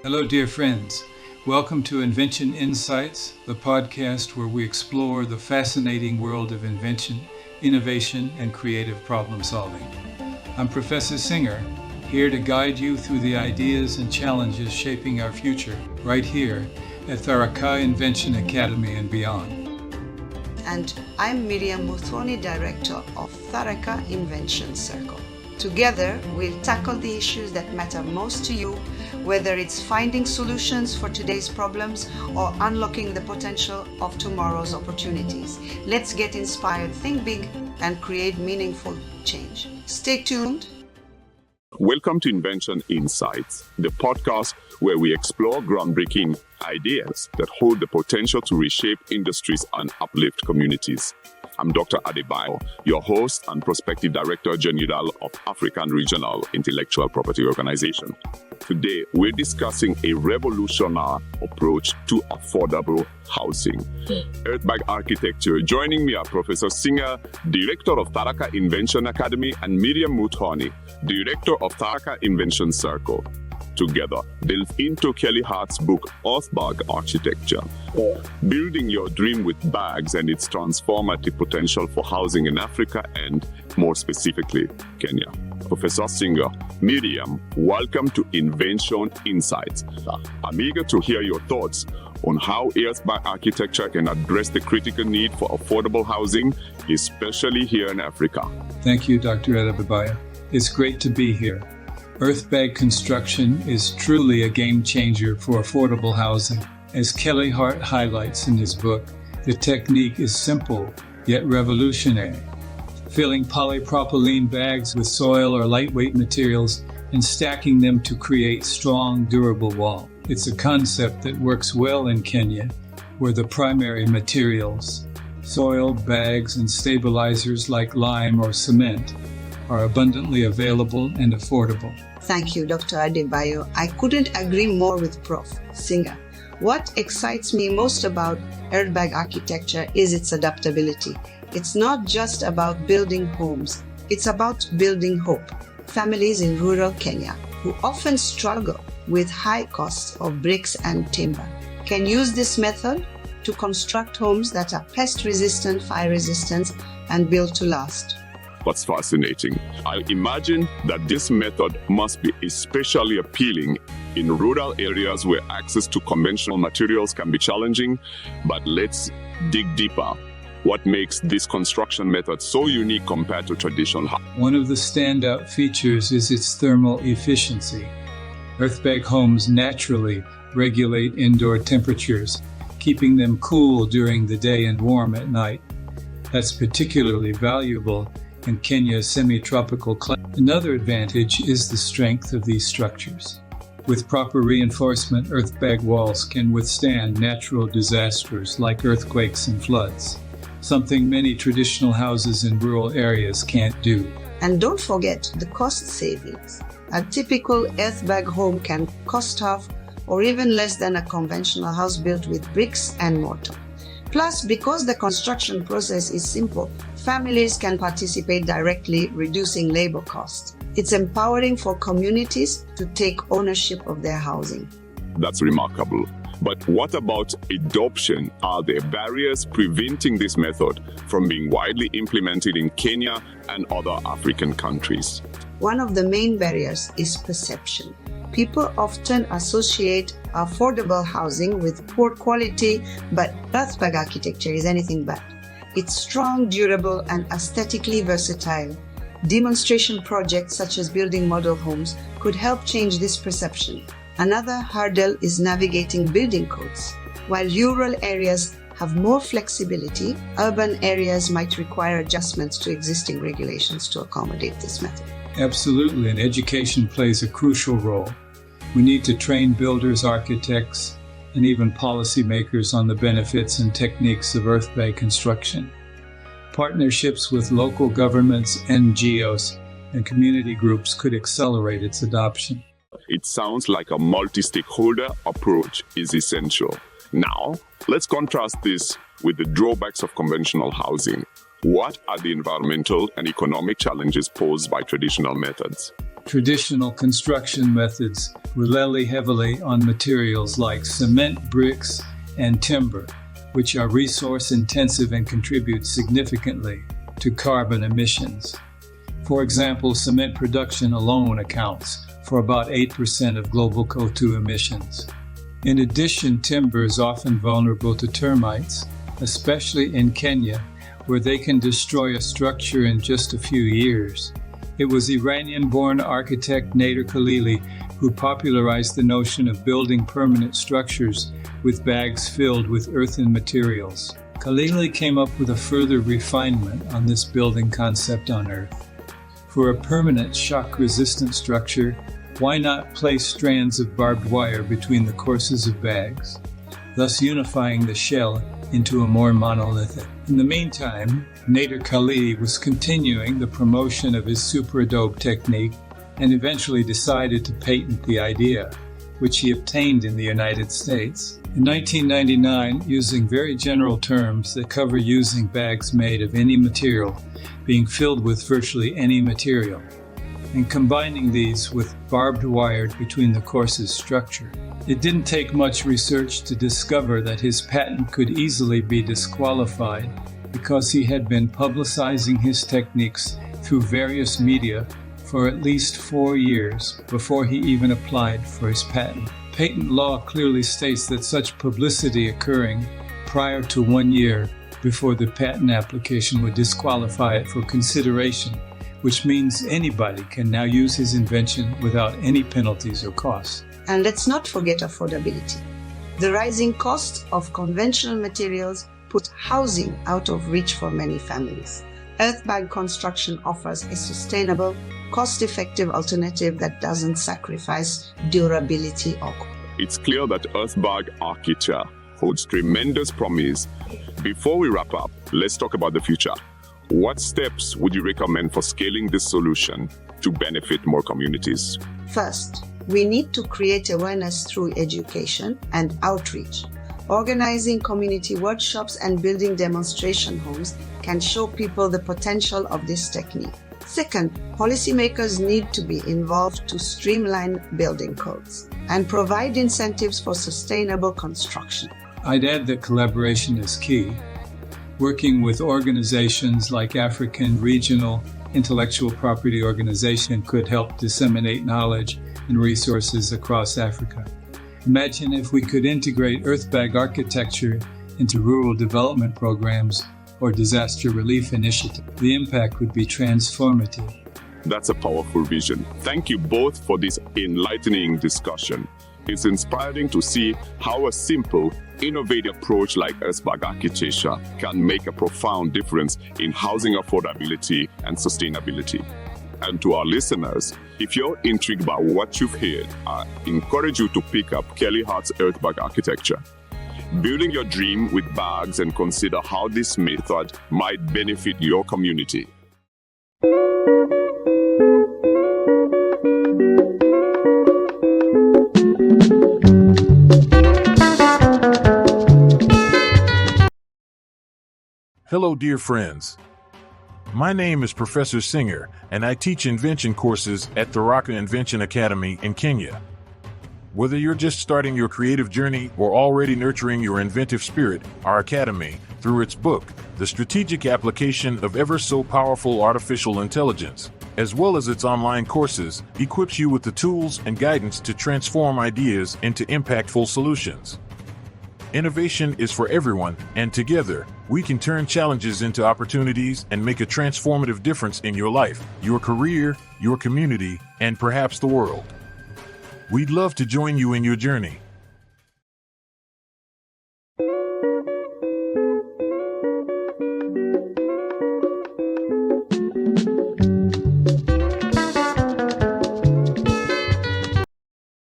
Hello, dear friends. Welcome to Invention Insights, the podcast where we explore the fascinating world of invention, innovation, and creative problem solving. I'm Professor Singer, here to guide you through the ideas and challenges shaping our future right here at Tharaka Invention Academy and beyond. And I'm Miriam Muthoni, Director of Tharaka Invention Circle. Together, we'll tackle the issues that matter most to you, whether it's finding solutions for today's problems or unlocking the potential of tomorrow's opportunities. Let's get inspired, think big, and create meaningful change. Stay tuned. Welcome to Invention Insights, the podcast where we explore groundbreaking ideas that hold the potential to reshape industries and uplift communities. I'm Doctor Adebayo, your host and Prospective Director General of African Regional Intellectual Property Organization. Today, we're discussing a revolutionary approach to affordable housing. Earthbag Architecture. Joining me are Professor Singer, Director of Tharaka Invention Academy, and Miriam Muthoni, Director of Tharaka Invention Circle. Together, delve into Kelly Hart's book, Earthbag Architecture, Building Your Dream with Bags and its transformative potential for housing in Africa and, more specifically, Kenya. Professor Singer, Miriam, welcome to Invention Insights. I'm eager to hear your thoughts on how Earthbag Architecture can address the critical need for affordable housing, especially here in Africa. Thank you, Dr. Adebayo. It's great to be here. Earthbag construction is truly a game changer for affordable housing. As Kelly Hart highlights in his book, the technique is simple yet revolutionary. Filling polypropylene bags with soil or lightweight materials and stacking them to create strong, durable wall. It's a concept that works well in Kenya, where the primary materials, soil, bags, and stabilizers like lime or cement, are abundantly available and affordable. Thank you, Dr. Adebayo. I couldn't agree more with Prof. Singer. What excites me most about Earthbag Architecture is its adaptability. It's not just about building homes, it's about building hope. Families in rural Kenya, who often struggle with high costs of bricks and timber, can use this method to construct homes that are pest-resistant, fire-resistant, and built to last. That's fascinating. I imagine that this method must be especially appealing in rural areas where access to conventional materials can be challenging. But let's dig deeper. What makes this construction method so unique compared to traditional housing? One of the standout features is its thermal efficiency. Earthbag homes naturally regulate indoor temperatures, keeping them cool during the day and warm at night. That's particularly valuable in Kenya's semi-tropical climate. Another advantage is the strength of these structures. With proper reinforcement, earthbag walls can withstand natural disasters like earthquakes and floods, something many traditional houses in rural areas can't do. And don't forget the cost savings. A typical earthbag home can cost half or even less than a conventional house built with bricks and mortar. Plus, because the construction process is simple, families can participate directly, reducing labor costs. It's empowering for communities to take ownership of their housing. That's remarkable. But what about adoption? Are there barriers preventing this method from being widely implemented in Kenya and other African countries? One of the main barriers is perception. People often associate affordable housing with poor quality, but Earthbag architecture is anything but. It's strong, durable, and aesthetically versatile. Demonstration projects such as building model homes could help change this perception. Another hurdle is navigating building codes. While rural areas have more flexibility, urban areas might require adjustments to existing regulations to accommodate this method. Absolutely, and education plays a crucial role. We need to train builders, architects, and even policymakers on the benefits and techniques of earthbag construction. Partnerships with local governments, NGOs, and community groups could accelerate its adoption. It sounds like a multi-stakeholder approach is essential. Now, let's contrast this with the drawbacks of conventional housing. What are the environmental and economic challenges posed by traditional methods? Traditional construction methods rely heavily on materials like cement, bricks, and timber, which are resource-intensive and contribute significantly to carbon emissions. For example, cement production alone accounts for about 8% of global CO2 emissions. In addition, timber is often vulnerable to termites, especially in Kenya, where they can destroy a structure in just a few years. It was Iranian-born architect Nader Khalili who popularized the notion of building permanent structures with bags filled with earthen materials. Khalili came up with a further refinement on this building concept on Earth. For a permanent shock-resistant structure, why not place strands of barbed wire between the courses of bags, thus unifying the shell into a more monolithic? In the meantime, Nader Khalili was continuing the promotion of his superadobe technique and eventually decided to patent the idea, which he obtained in the United States. In 1999, using very general terms that cover using bags made of any material being filled with virtually any material, and combining these with barbed wire between the course's structure. It didn't take much research to discover that his patent could easily be disqualified because he had been publicizing his techniques through various media for at least 4 years before he even applied for his patent. Patent law clearly states that such publicity occurring prior to 1 year before the patent application would disqualify it for consideration, which means anybody can now use his invention without any penalties or costs. And let's not forget affordability. The rising cost of conventional materials put housing out of reach for many families. Earthbag construction offers a sustainable, cost-effective alternative that doesn't sacrifice durability or quality. It's clear that Earthbag Architecture holds tremendous promise. Before we wrap up, let's talk about the future. What steps would you recommend for scaling this solution to benefit more communities? First, we need to create awareness through education and outreach. Organizing community workshops and building demonstration homes can show people the potential of this technique. Second, policymakers need to be involved to streamline building codes and provide incentives for sustainable construction. I'd add that collaboration is key. Working with organizations like African Regional Intellectual Property Organization could help disseminate knowledge and resources across Africa. Imagine if we could integrate Earthbag architecture into rural development programs or disaster relief initiatives. The impact would be transformative. That's a powerful vision. Thank you both for this enlightening discussion. It's inspiring to see how a simple, innovative approach like Earthbag architecture can make a profound difference in housing affordability and sustainability. And to our listeners, if you're intrigued by what you've heard, I encourage you to pick up Kelly Hart's Earthbag Architecture. Building your dream with bags, and consider how this method might benefit your community. Hello, dear friends. My name is Professor Singer, and I teach invention courses at Tharaka Invention Academy in Kenya. Whether you're just starting your creative journey or already nurturing your inventive spirit, our academy, through its book, The Strategic Application of Ever So Powerful Artificial Intelligence, as well as its online courses, equips you with the tools and guidance to transform ideas into impactful solutions. Innovation is for everyone, and together, we can turn challenges into opportunities and make a transformative difference in your life, your career, your community, and perhaps the world. We'd love to join you in your journey.